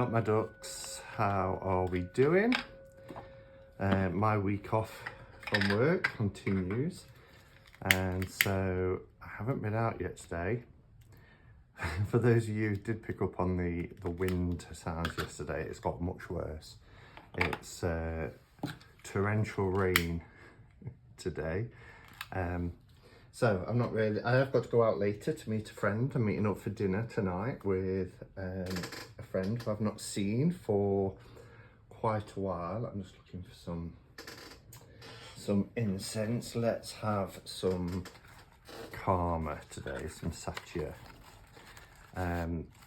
up my ducks, how are we doing? My week off from work continues, and so I haven't been out yet today. For those of you who did pick up on the wind sounds yesterday, it's got much worse. It's torrential rain today. So I'm not really, I have got to go out later to meet a friend. I'm meeting up for dinner tonight with a friend who I've not seen for quite a while. I'm just looking for some incense. Let's have some Karma today, some Satya.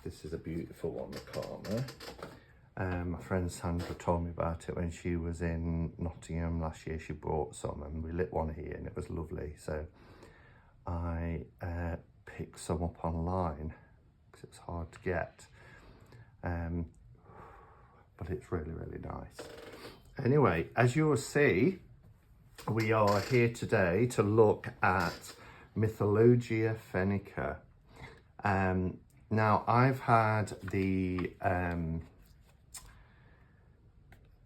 This is a beautiful one, the Karma. My friend Sandra told me about it when she was in Nottingham last year. She brought some and we lit one here and it was lovely. So I picked some up online because it's hard to get, but it's really, really nice. Anyway, as you'll see, we are here today to look at Mythologia Fennica. Now, I've had the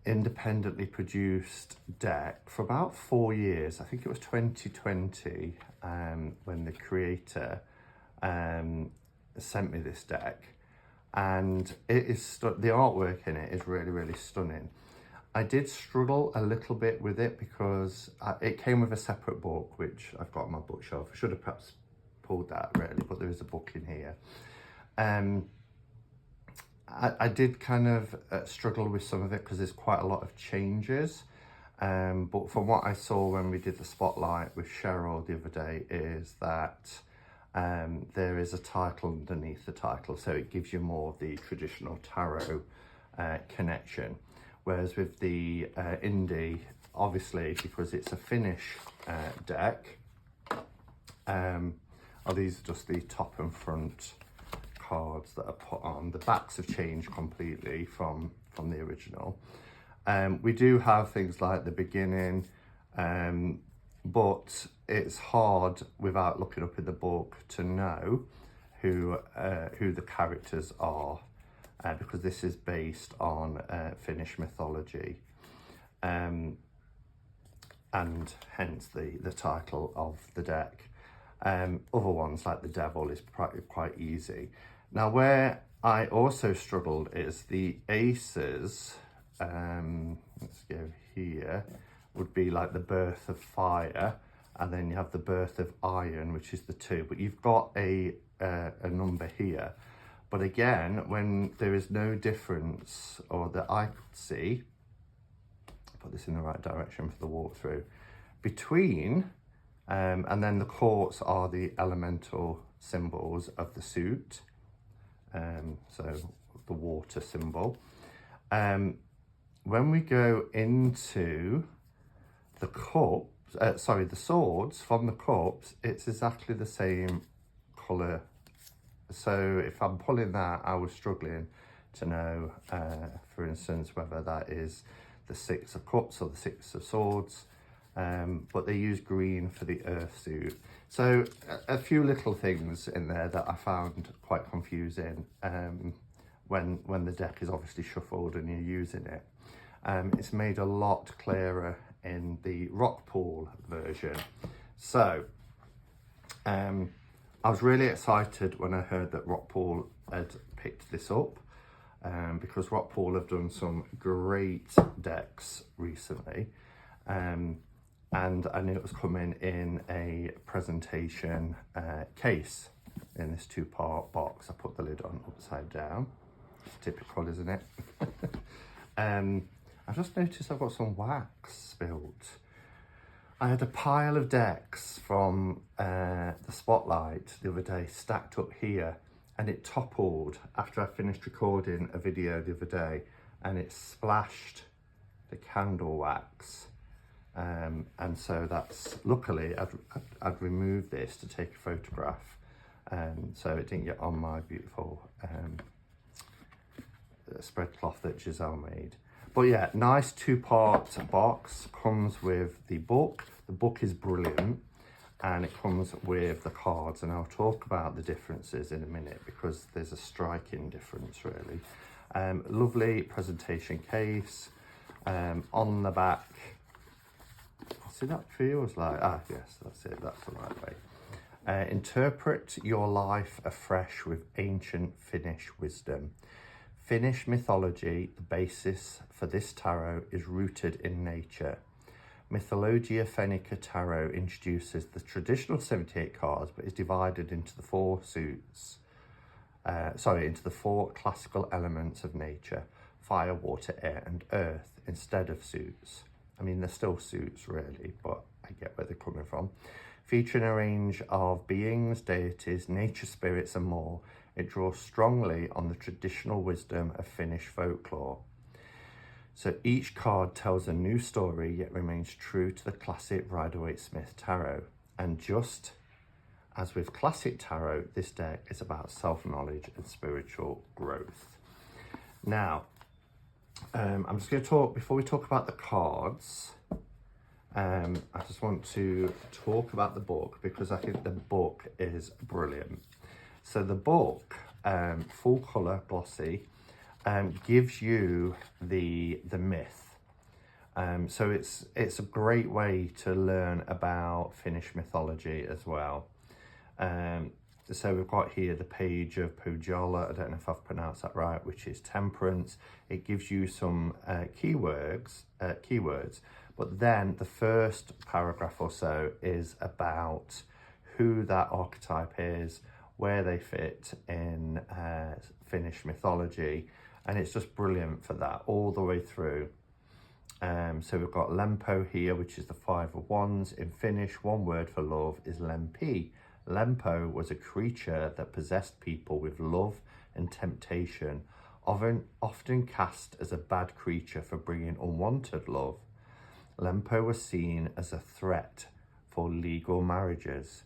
independently produced deck for about 4 years. I think it was 2020 when the creator sent me this deck, and it is the artwork in it is really, really stunning. I did struggle a little bit with it because it came with a separate book, which I've got on my bookshelf. I should have perhaps pulled that really, but there is a book in here. I did kind of struggle with some of it because there's quite a lot of changes. But from what I saw when we did the spotlight with Cheryl the other day is that there is a title underneath the title. So it gives you more of the traditional tarot connection. Whereas with the indie, obviously, because it's a Finnish deck, these are just the top and front cards that are put on. The backs have changed completely from the original. We do have things like the beginning, but it's hard without looking up in the book to know who the characters are, because this is based on Finnish mythology, and hence the title of the deck. Other ones like the devil is quite easy. Now, where I also struggled is the aces. Let's go here. Would be like the birth of fire, and then you have the birth of iron, which is the 2. But you've got a number here. But again, when there is no difference, or that I could see, put this in the right direction for the walkthrough, between, and then the quartz are the elemental symbols of the suit. So the water symbol. When we go into the cups, the swords from the cups, it's exactly the same colour. So if I'm pulling that, I was struggling to know, for instance, whether that is the 6 of cups or the 6 of swords. But they use green for the earth suit. So a few little things in there that I found quite confusing when the deck is obviously shuffled and you're using it. It's made a lot clearer in the Rockpool version. So I was really excited when I heard that Rockpool had picked this up, because Rockpool have done some great decks recently. And I knew it was coming in a presentation case in this 2-part box. I put the lid on upside down. Typical, isn't it? I just noticed I've got some wax spilt. I had a pile of decks from the spotlight the other day stacked up here, and it toppled after I finished recording a video the other day, and it splashed the candle wax. And so that's, luckily I'd removed this to take a photograph, so it didn't get on my beautiful spread cloth that Giselle made. But yeah, nice 2-part box, comes with the book. The book is brilliant. and it comes with the cards, and I'll talk about the differences in a minute because there's a striking difference really. Lovely presentation case. On the back, see, that feels like, yes, that's it, that's the right way. Interpret your life afresh with ancient Finnish wisdom. Finnish mythology, the basis for this tarot, is rooted in nature. Mythologia Fennica tarot introduces the traditional 78 cards, but is divided into the four into the four classical elements of nature: fire, water, air, and earth, instead of suits. I mean, they're still suits really, but I get where they're coming from. Featuring a range of beings, deities, nature spirits, and more, it draws strongly on the traditional wisdom of Finnish folklore. So each card tells a new story, yet remains true to the classic Rider-Waite-Smith tarot. And just as with classic tarot, this deck is about self-knowledge and spiritual growth. Now, I'm just going to talk, before we talk about the cards, I just want to talk about the book because I think the book is brilliant. So the book, full colour, glossy, gives you the myth. So it's a great way to learn about Finnish mythology as well. So we've got here the page of Pohjola, I don't know if I've pronounced that right, which is temperance. It gives you some keywords, but then the first paragraph or so is about who that archetype is, where they fit in Finnish mythology, and it's just brilliant for that all the way through. So we've got Lempo here, which is the 5 of Wands. In Finnish, one word for love is lempi. Lempo was a creature that possessed people with love and temptation, often cast as a bad creature for bringing unwanted love. Lempo was seen as a threat for legal marriages.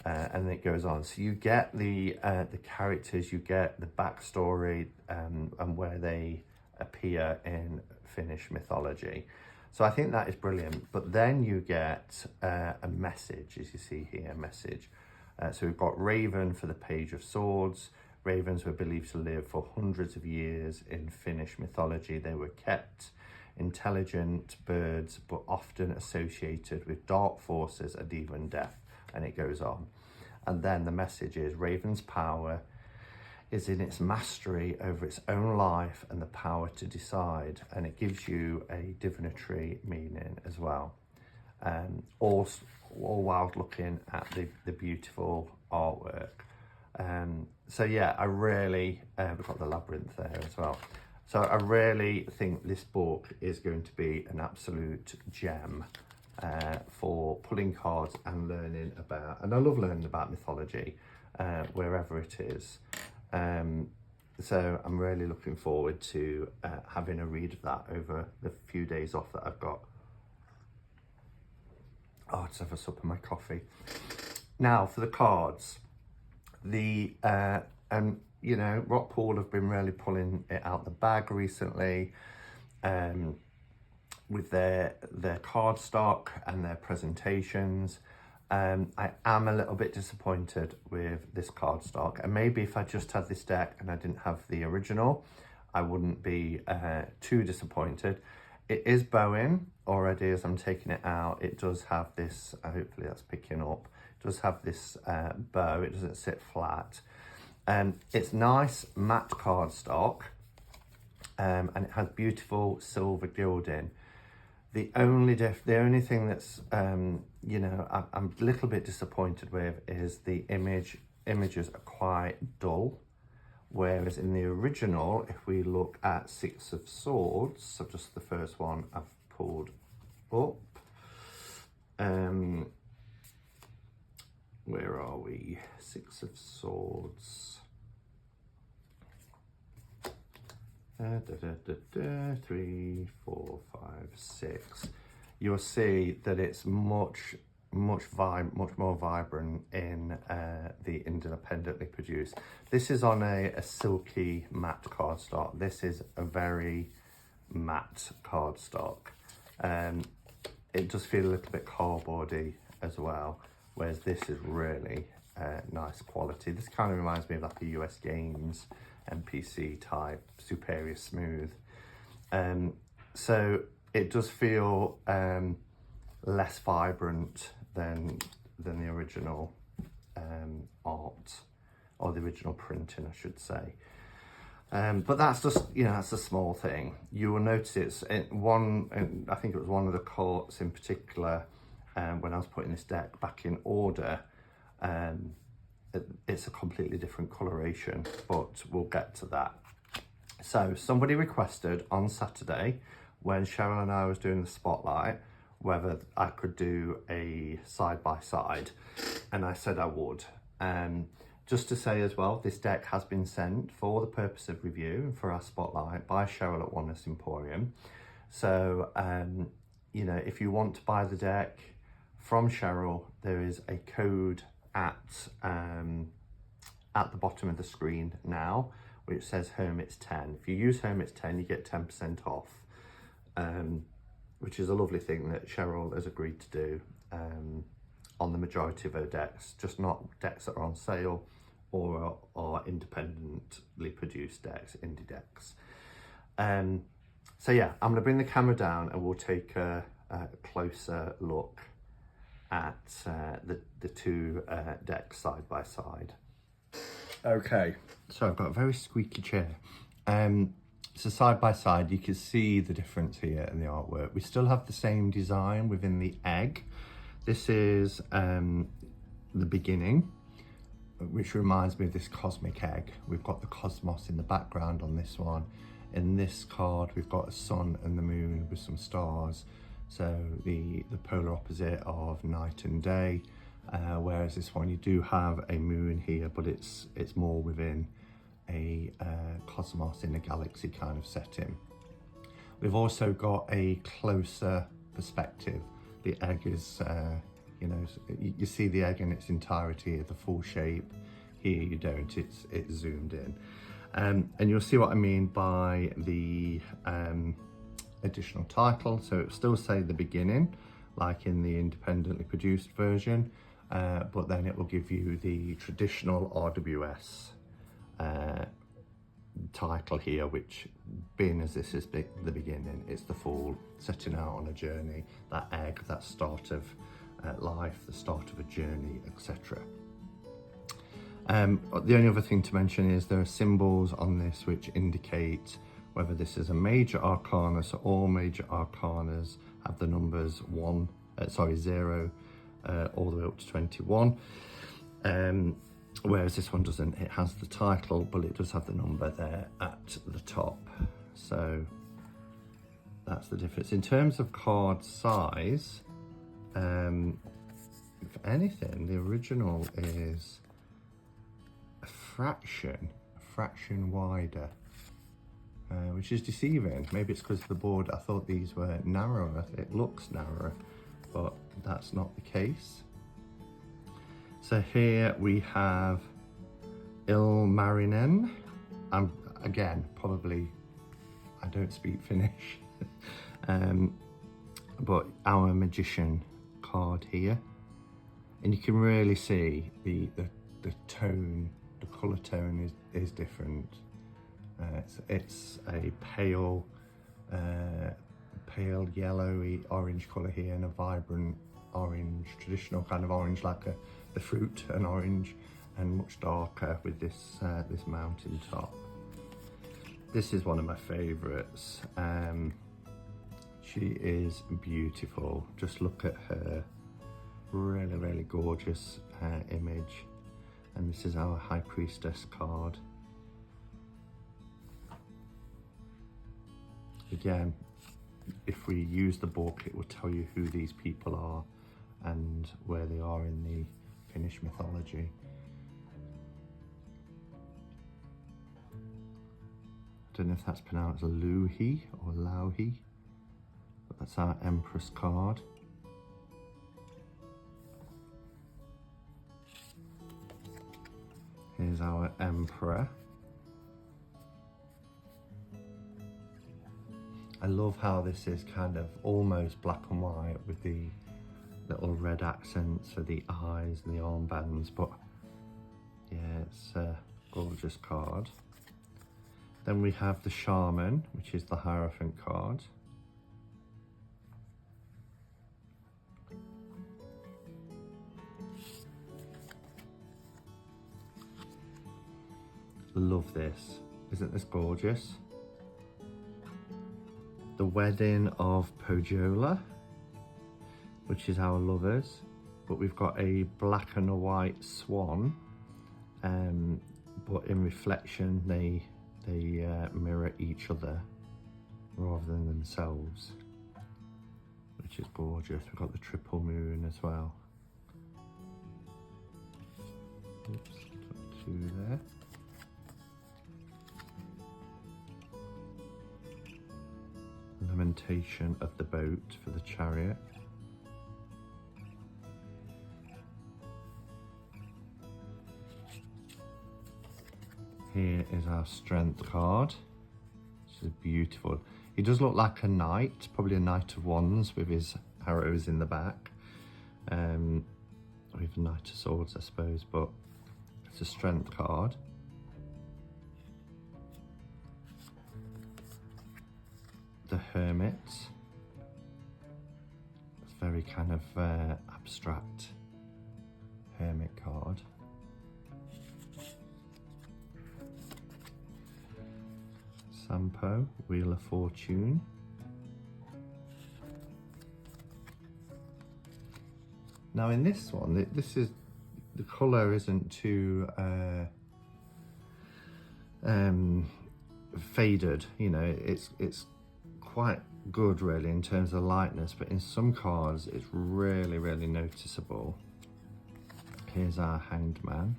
And it goes on. So you get the characters, you get the backstory, and where they appear in Finnish mythology. So I think that is brilliant. But then you get a message, as you see here, a message. So we've got Raven for the Page of Swords. Ravens were believed to live for hundreds of years in Finnish mythology. They were kept intelligent birds, but often associated with dark forces and even death. And it goes on. And then the message is Raven's power is in its mastery over its own life and the power to decide. And it gives you a divinatory meaning as well. All while looking at the beautiful artwork. So yeah, I really, we've got the labyrinth there as well. So I really think this book is going to be an absolute gem for pulling cards and learning about, and I love learning about mythology wherever it is. So I'm really looking forward to having a read of that over the few days off that I've got. Oh, just have a sup of my coffee. Now for the cards, and you know, Rockpool have been really pulling it out the bag recently. With their card stock and their presentations. I am a little bit disappointed with this card stock, and maybe if I just had this deck and I didn't have the original, I wouldn't be too disappointed. It is bowing already as I'm taking it out. It does have this, hopefully that's picking up, it does have this bow, it doesn't sit flat. It's nice matte cardstock, and it has beautiful silver gilding. The only thing that's, you know, I'm a little bit disappointed with is the images are quite dull. Whereas in the original, if we look at 6 of Swords, so just the first one I've pulled up. Where are we? 6 of Swords. 3, 4, 5, 6. You'll see that it's much more vibrant in the independently produced. This is on a silky matte cardstock. This is a very matte cardstock. It does feel a little bit cardboardy as well, whereas this is really nice quality. This kind of reminds me of like a US Games NPC type Superior Smooth. So it does feel less vibrant than the original art, or the original printing, I should say. But that's just, you know, that's a small thing. You will notice it's and I think it was one of the courts in particular, when I was putting this deck back in order, it's a completely different coloration, but we'll get to that. So somebody requested on Saturday, when Cheryl and I was doing the spotlight, whether I could do a side-by-side, and I said I would. Just to say as well, this deck has been sent for the purpose of review and for our spotlight by Cheryl at Oneness Emporium. So, you know, if you want to buy the deck from Cheryl, there is a code at the bottom of the screen now, which says Hermits10. If you use Hermits10, you get 10% off, which is a lovely thing that Cheryl has agreed to do on the majority of her decks, just not decks that are on sale or are independently produced decks, indie decks. So yeah, I'm gonna bring the camera down and we'll take a closer look at the two decks side by side. Okay, so I've got a very squeaky chair. So side by side, you can see the difference here in the artwork. We still have the same design within the egg. This is the beginning, which reminds me of this cosmic egg. We've got the cosmos in the background on this one. In this card, we've got a sun and the moon with some stars. So the polar opposite of night and day. Whereas this one, you do have a moon here, but it's more within a cosmos in a galaxy kind of setting. We've also got a closer perspective. The egg is, you know, you see the egg in its entirety, the full shape. Here you don't, it's zoomed in. And you'll see what I mean by the additional title. So it'll still say the beginning, like in the independently produced version, but then it will give you the traditional RWS title here, which, being as this is the beginning, it's the full setting out on a journey, that egg, that start of life, the start of a journey, etc. The only other thing to mention is there are symbols on this which indicate whether this is a major arcana. So all major arcanas have the numbers 0 all the way up to 21. Whereas this one doesn't. It has the title, but it does have the number there at the top. So that's the difference. In terms of card size, if anything, the original is a fraction wider, which is deceiving. Maybe it's because of the board. I thought these were narrower. It looks narrower, but that's not the case. So here we have Ilmarinen. Again, probably, I don't speak Finnish, but our magician card here. And you can really see the tone, the colour tone is different. It's a pale yellowy orange colour here, and a vibrant orange, traditional kind of orange, like the fruit and orange, and much darker with this this mountain top. This is one of my favourites. She is beautiful. Just look at her, really gorgeous image. And this is our High Priestess card. Again, if we use the book, it will tell you who these people are and where they are in the Finnish mythology. I don't know if that's pronounced Louhi or Lauhi, but that's our Empress card. Here's our Emperor. I love how this is kind of almost black and white with the little red accents for the eyes and the armbands, but yeah, it's a gorgeous card. Then we have the Shaman, which is the Hierophant card. Love this. Isn't this gorgeous? The Wedding of Pojola, which is our lovers, but we've got a black and a white swan, but in reflection they mirror each other rather than themselves, which is gorgeous. We've got the triple moon as well. Oops, got two there. Lamentation of the boat for the chariot. Here is our strength card, which is beautiful. He does look like a knight, probably a knight of wands with his arrows in the back. Or even knight of swords, I suppose, but it's a strength card. The Hermit. It's very kind of abstract hermit card. Sampo, Wheel of Fortune. Now in this one, this is, the colour isn't too faded, you know, it's quite good really in terms of lightness, but in some cards it's really, really noticeable. Here's our Hanged Man.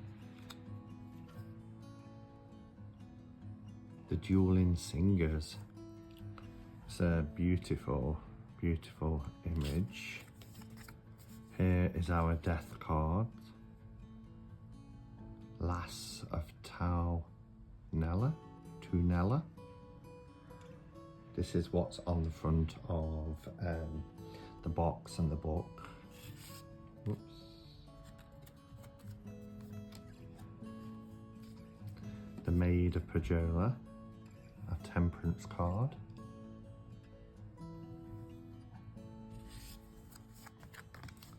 The Dueling Singers. It's a beautiful, beautiful image. Here is our Death card. Lass of Tunella. This is what's on the front of the box and the book. Whoops. The Maid of Pojola, a Temperance card.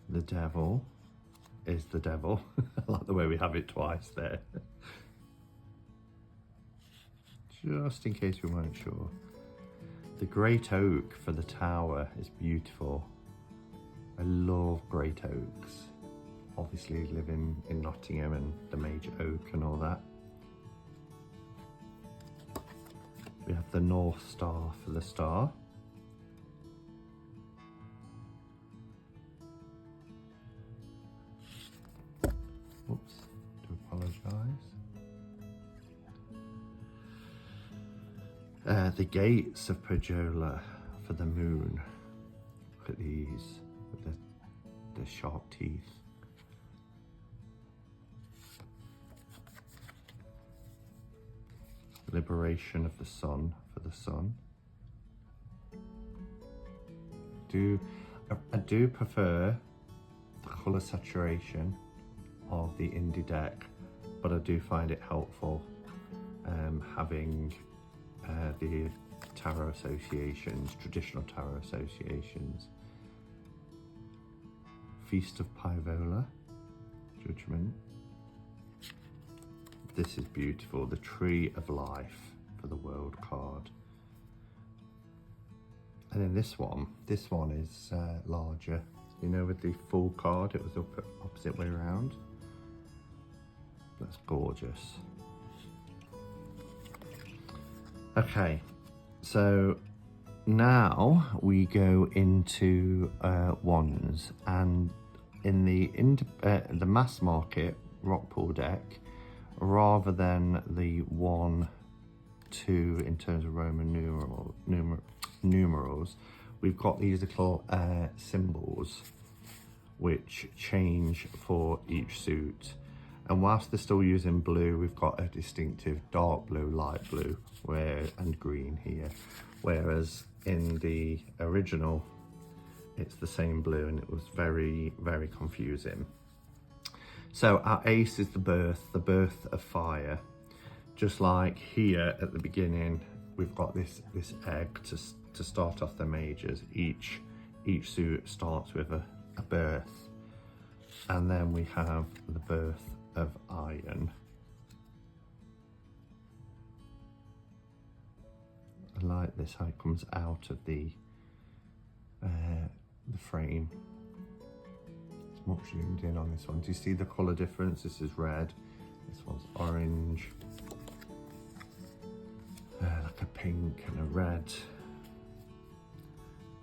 The Devil is the Devil. I like the way we have it twice there. Just in case we weren't sure. The Great Oak for the Tower is beautiful. I love great oaks. Obviously living in Nottingham and the major oak and all that. We have the North Star for the star. Oops, do apologise. The Gates of Pojola for the moon. Look at these with the sharp teeth. Liberation of the Sun for the sun. I do prefer the colour saturation of the indie deck, but I do find it helpful having the tarot associations, traditional tarot associations. Feast of Pivola, Judgment. This is beautiful, the Tree of Life for the World card. And then this one is larger. You know, with the full card, it was up opposite way around. That's gorgeous. Okay, so now we go into wands, and in the mass market Rockpool deck, rather than the 1, 2 in terms of Roman numerals, we've got these little symbols which change for each suit. And whilst they're still using blue, we've got a distinctive dark blue, light blue, and green here. Whereas in the original it's the same blue, and it was very, very confusing. So our ace is the birth of fire. Just like here at the beginning, we've got this egg to start off the majors. Each suit starts with a birth. And then we have the birth of iron. I like this, how it comes out of the frame. It's much zoomed in on this one. Do you see the colour difference? This is red, this one's orange, like a pink and a red.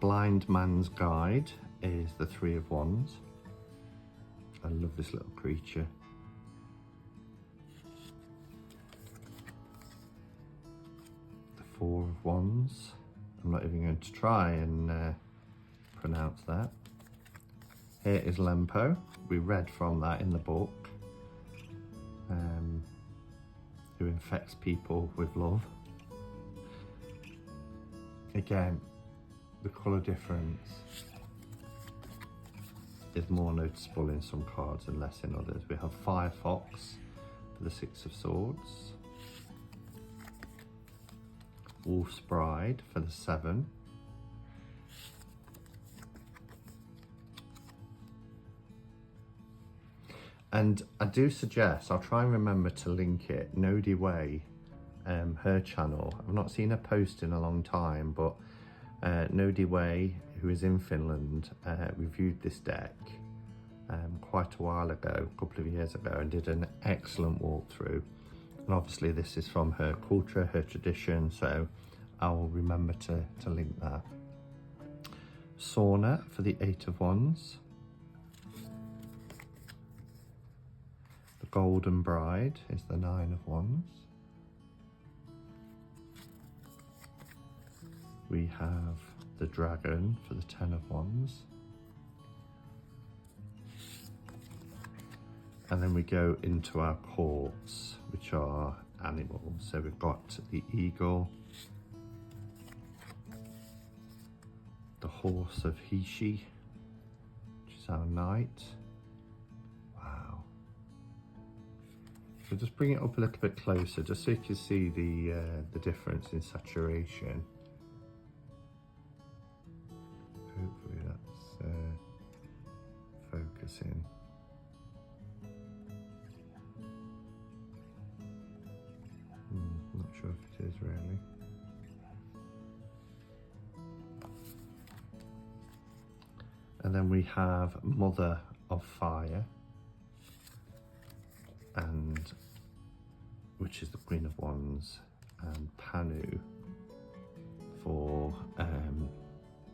Blind Man's Guide is the 3 of Wands. I love this little creature. The 4 of Wands. I'm not even going to try and pronounce that. Here is Lempo. We read from that in the book. Who infects people with love. Again, the colour difference is more noticeable in some cards and less in others. We have Firefox for the 6 of Swords. Wolf's Bride for the 7. And I do suggest, I'll try and remember to link it, Nodie Way, her channel. I've not seen her post in a long time, but Nodie Way, who is in Finland, reviewed this deck quite a while ago, a couple of years ago, and did an excellent walkthrough. And obviously this is from her culture, her tradition, so I will remember to link that. Sauna for the 8 of Wands. The Golden Bride is the 9 of Wands. We have the Dragon for the 10 of Wands. And then we go into our courts, which are animals. So we've got the eagle, the horse of Hishi, which is our knight. Wow. So just bring it up a little bit closer, just so you can see the difference in saturation. Hopefully that's focusing. Not sure if it is really. And then we have Mother of Fire, and which is the Queen of Wands, and Panu for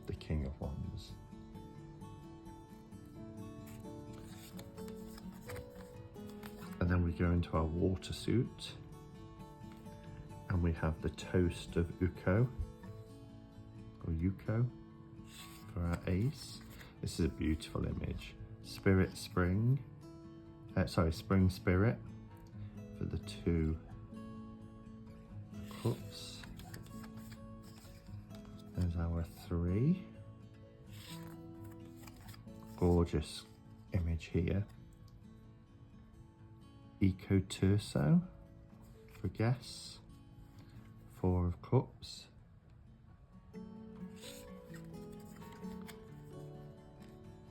the King of Wands. And then we go into our water suit, and we have the Toast of Uko, or Yuko, for our ace. This is a beautiful image. Spirit Spring, Spring Spirit for the 2 cups. There's our 3. Gorgeous image here. Eco Turso for guests. 4 of Cups.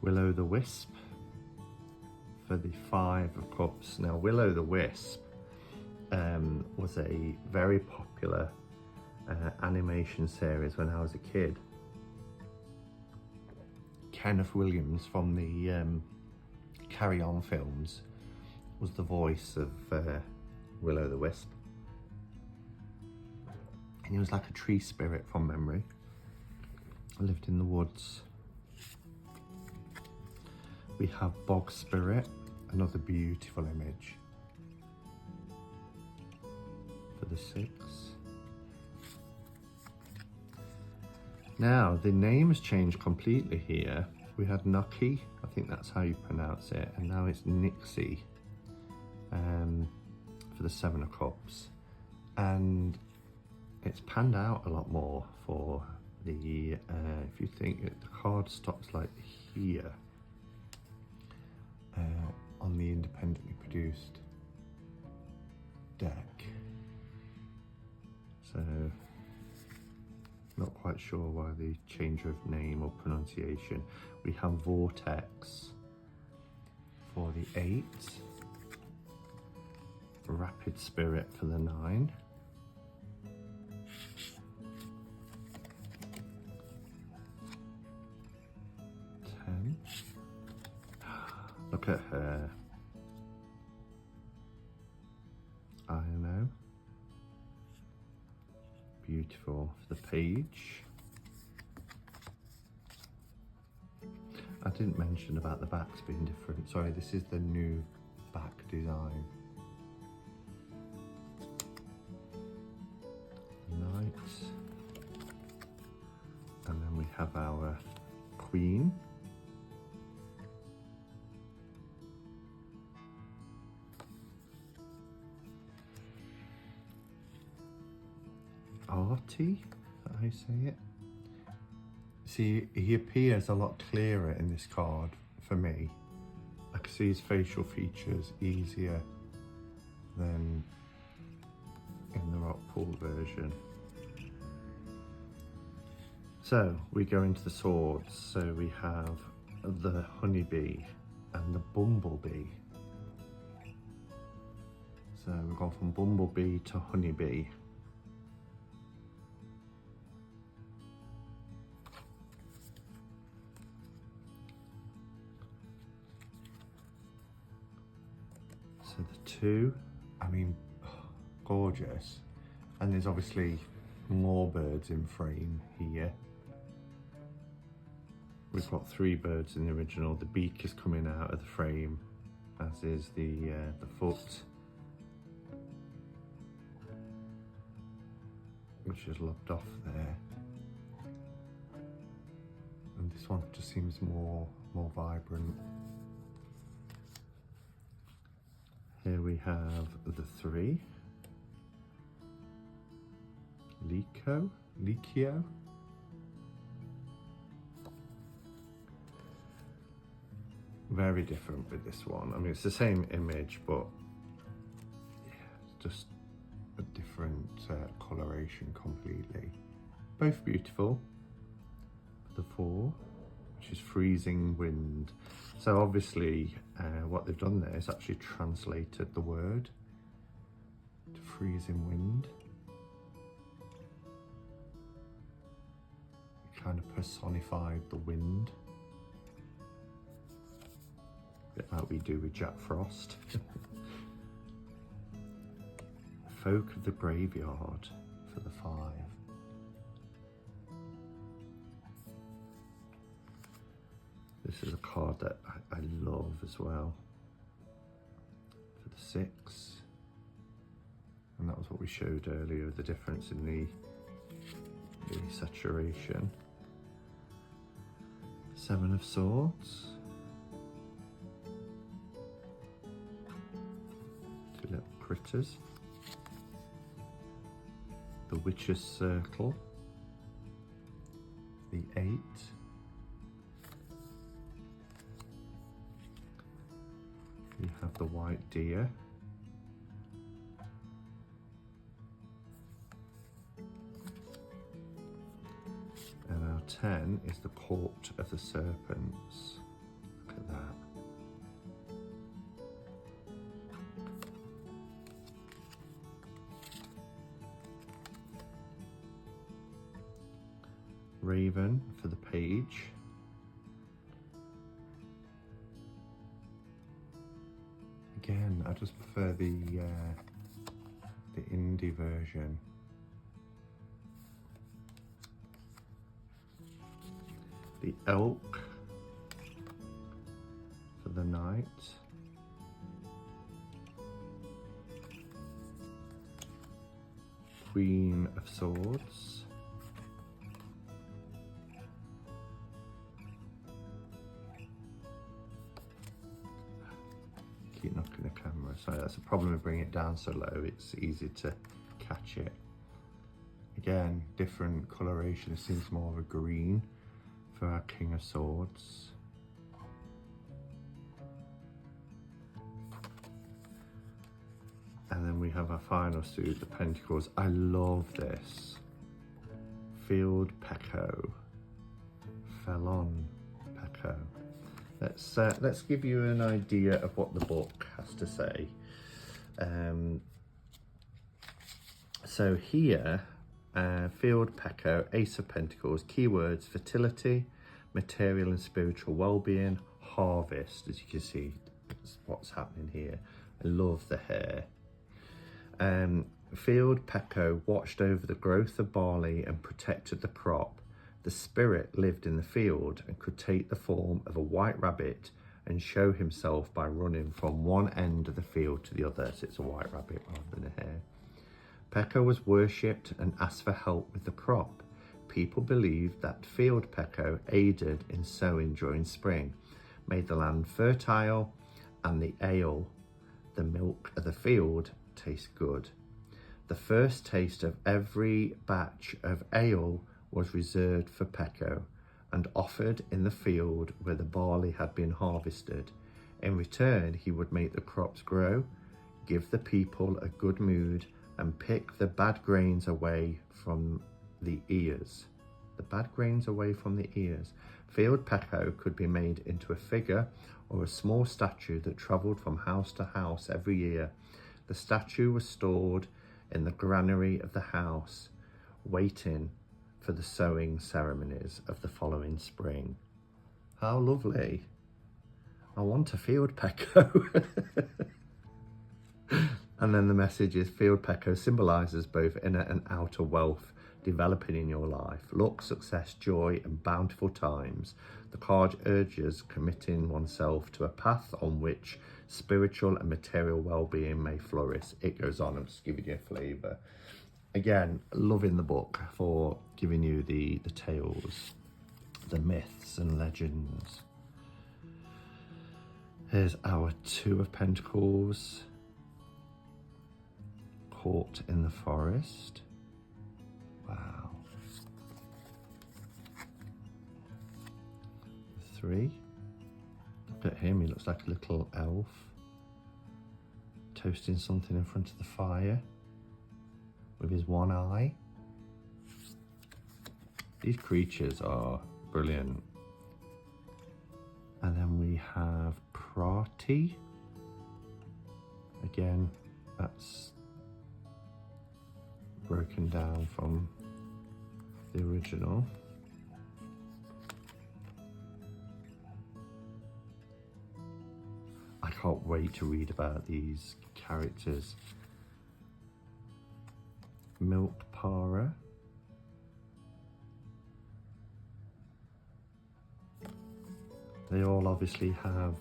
Willow the Wisp for the 5 of Cups. Now, Willow the Wisp was a very popular animation series when I was a kid. Kenneth Williams from the Carry On films was the voice of Willow the Wisp. And he was like a tree spirit from memory. I lived in the woods. We have Bog Spirit, another beautiful image for the 6. Now, the name has changed completely here. We had Nucky, I think that's how you pronounce it, and now it's Nixie for the 7 of Cups. And it's panned out a lot more for the if you think the card stops like here on the independently produced deck, so not quite sure why the change of name or pronunciation. We have Vortex for the 8, Rapid Spirit for the 9, look at her. I know. Beautiful for the page. I didn't mention about the backs being different. Sorry, this is the new back design. Knight. And then we have our Queen. Artie, is that how you say it? See, he appears a lot clearer in this card for me. I can see his facial features easier than in the rock pool version. So we go into the swords. So we have the honeybee and the bumblebee. So we've gone from bumblebee to honeybee. So the 2, I mean, gorgeous. And there's obviously more birds in frame here. We've got 3 birds in the original. The beak is coming out of the frame, as is the foot, which is lopped off there. And this one just seems more vibrant. Here we have the 3, Licio. Very different with this one. I mean, it's the same image, but yeah, it's just a different coloration completely. Both beautiful. The 4, which is Freezing Wind. So obviously what they've done there is actually translated the word to Freezing Wind. Kind of personified the wind. A bit like we do with Jack Frost. Folk of the Graveyard for the 5. This is a card that I love as well. For the 6. And that was what we showed earlier, the difference in the saturation. 7 of Swords. 2 little critters. The Witch's Circle. The 8. We have the White Deer. And our 10 is the Court of the Serpents. Look at that. Raven for the page. Again, I just prefer the indie version. The Elk for the Knight. Queen of Swords. Keep knocking the camera. Sorry, that's the problem with bringing it down so low. It's easy to catch it Again, different coloration. It seems more of a green for our King of Swords. And then we have our final suit, the Pentacles. I love this. Field Pecco. Felon Pecco. Let's give you an idea of what the book has to say. So here, Field Pecco, Ace of Pentacles, keywords: fertility, material and spiritual well-being, harvest. As you can see, that's what's happening here. I love the hair. Field Pecco watched over the growth of barley and protected the crop. The spirit lived in the field and could take the form of a white rabbit and show himself by running from one end of the field to the other. So it's a white rabbit rather than a hare. Pecco was worshipped and asked for help with the crop. People believed that Field Pecco aided in sowing during spring, made the land fertile, and the ale, the milk of the field, taste good. The first taste of every batch of ale was reserved for Pecco and offered in the field where the barley had been harvested. In return, he would make the crops grow, give the people a good mood, and pick the bad grains away from the ears. The bad grains away from the ears. Field Pecco could be made into a figure or a small statue that travelled from house to house every year. The statue was stored in the granary of the house, waiting for the sowing ceremonies of the following spring. How lovely. I want a Field Pecco. And then the message is: Field Pecco symbolises both inner and outer wealth developing in your life, luck, success, joy, and bountiful times. The card urges committing oneself to a path on which spiritual and material well-being may flourish. It goes on. I'm just giving you a flavour. Again, loving the book for giving you the tales, the myths and legends. Here's our Two of Pentacles, caught in the forest. Wow. 3. Look at him, he looks like a little elf toasting something in front of the fire with his one eye. These creatures are brilliant. And then we have Prati. Again, that's broken down from the original. I can't wait to read about these characters. Milk Para. They all obviously have,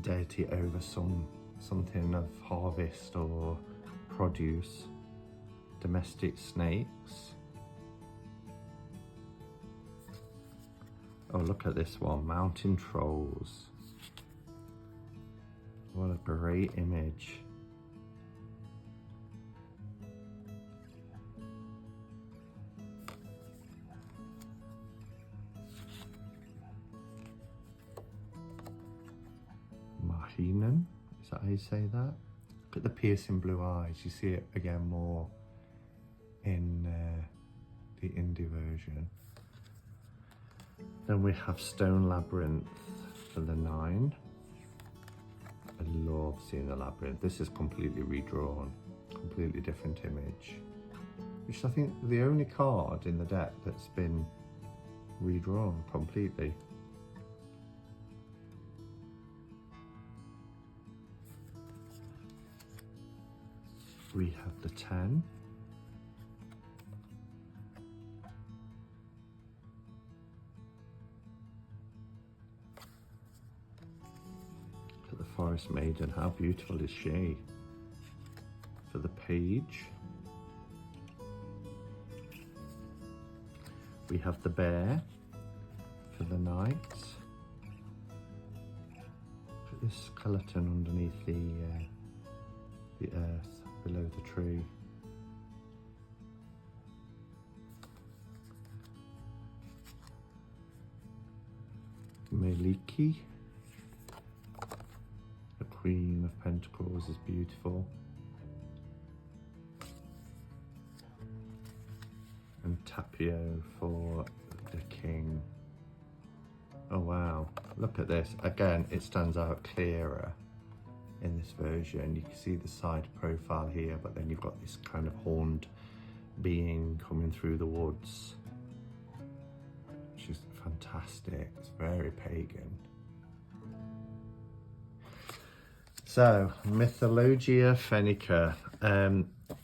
deity over something of harvest or produce. Domestic snakes. Oh, look at this one, mountain trolls. What a great image. Mahinan, is that how you say that? Look at the piercing blue eyes. You see it again more in the indie version. Then we have Stone Labyrinth for the 9. I love seeing the labyrinth. This is completely redrawn, completely different image. Which is, I think, the only card in the deck that's been redrawn completely. We have the 10. Look at the Forest Maiden. How beautiful is she? For the Page. We have the Bear for the Knight. Look at this skeleton underneath the earth below the Loki. The Queen of Pentacles is beautiful. And Tapio for the King. Oh wow, look at this. Again, it stands out clearer in this version. You can see the side profile here, but then you've got this kind of horned being coming through the woods, which is fantastic. It's very pagan. So, Mythologia Fennica.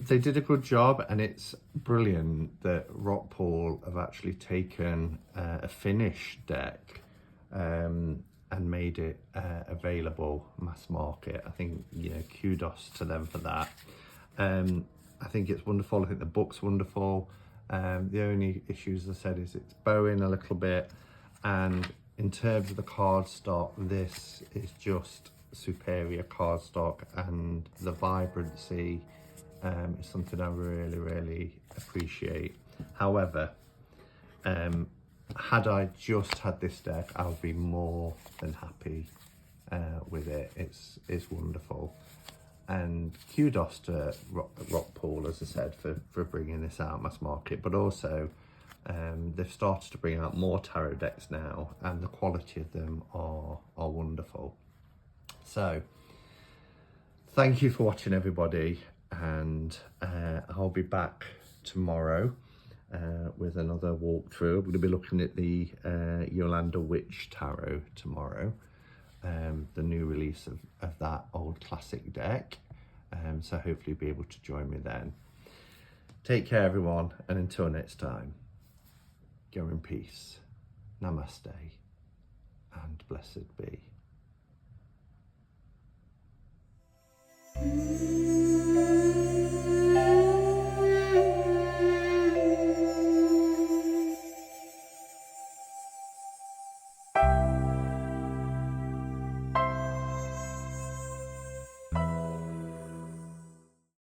They did a good job, and it's brilliant that Rockpool have actually taken a finished deck and made it available mass market. I think, you know, kudos to them for that. I think it's wonderful. I think the book's wonderful. The only issues, as I said, is it's bowing a little bit, and in terms of the cardstock, this is just superior cardstock, and the vibrancy is something I really appreciate. However, had I just had this deck, I would be more than happy with it. It's wonderful, and kudos to Rockpool, as I said, for bringing this out mass market, but also they've started to bring out more tarot decks now, and the quality of them are wonderful. So thank you for watching, everybody, and I'll be back tomorrow with another walkthrough. We're going to be looking at the Yolanda Witch Tarot tomorrow, the new release of that old classic deck. So hopefully you'll be able to join me then. Take care, everyone, and until next time, go in peace. Namaste and blessed be.